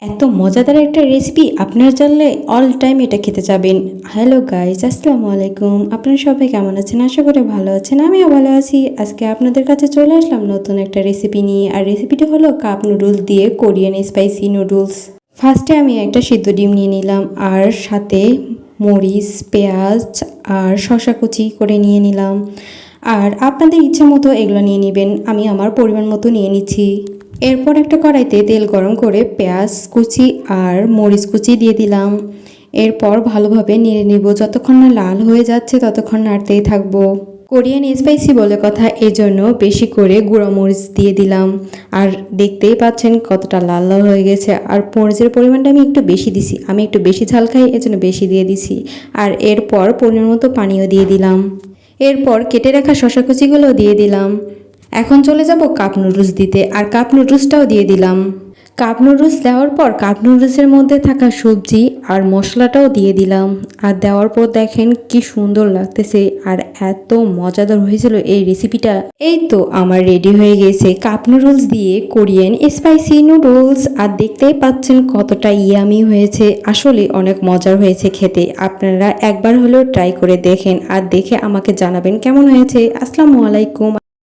এত মজাদার একটা রেসিপি আপনারা জানলে অল টাইম এটা খেতে যাবেন। হ্যালো গাইস, আসসালামু আলাইকুম। আপনারা সবাই কেমন আছেন? আশা করি ভালো আছেন। আমিও ভালো আছি। আজকে আপনাদের কাছে চলে আসলাম নতুন একটা রেসিপি নিয়ে। আর রেসিপিটা হলো কাপ নুডলস দিয়ে কোরিয়ান স্পাইসি নুডলস। ফার্স্টে আমি একটা সিদ্ধ ডিম নিয়ে নিলাম, আর সাথে মরিচ, পেঁয়াজ আর শসা কুচি করে নিয়ে নিলাম। আর আপনাদের ইচ্ছা মতো এগুলো নিয়ে নেবেন। আমি আমার পরিমাণ মতো নিয়ে নিচ্ছি। এরপর একটা কড়াইতে তেল গরম করে পেঁয়াজ কুচি আর মরিচ কুচি দিয়ে দিলাম। এরপর ভালোভাবে নেড়ে নিব, যতক্ষণ না লাল হয়ে যাচ্ছে ততক্ষণ নাড়তেই থাকবো। কোরিয়ান স্পাইসি বলে কথা, এজন্য বেশি করে গুঁড়ো মরিচ দিয়ে দিলাম। আর দেখতেই পাচ্ছেন কতটা লাল লাল হয়ে গেছে। আর মরিচের পরিমাণটা আমি একটু বেশি দিছি, আমি একটু বেশি ঝাল খাই, এজন্য বেশি দিয়ে দিছি। আর এরপর পরিমাণ মতো পানিও দিয়ে দিলাম। এরপর কেটে রাখা শসা কুচিগুলো দিয়ে দিলাম। এখন চলে যাব কাপ নুডলস দিতে, আর কাপ নুডলসটাও দিয়ে দিলাম। কাপ নুডলস দেওয়ার পর কাপ নুডলসের মধ্যে থাকা সবজি আর মশলাটাও দিয়ে দিলাম। আর দেওয়ার পর দেখেন কি সুন্দর লাগতেছে, আর এত মজাদার হয়েছিল এই রেসিপিটা। এই তো আমার রেডি হয়ে গেছে কাপ নুডলস দিয়ে কোরিয়ান স্পাইসি নুডলস। আর দেখতেই পাচ্ছেন কতটা ইয়ামি হয়েছে, আসলে অনেক মজার হয়েছে খেতে। আপনারা একবার হলেও ট্রাই করে দেখেন, আর দেখে আমাকে জানাবেন কেমন হয়েছে। আসসালামু আলাইকুম।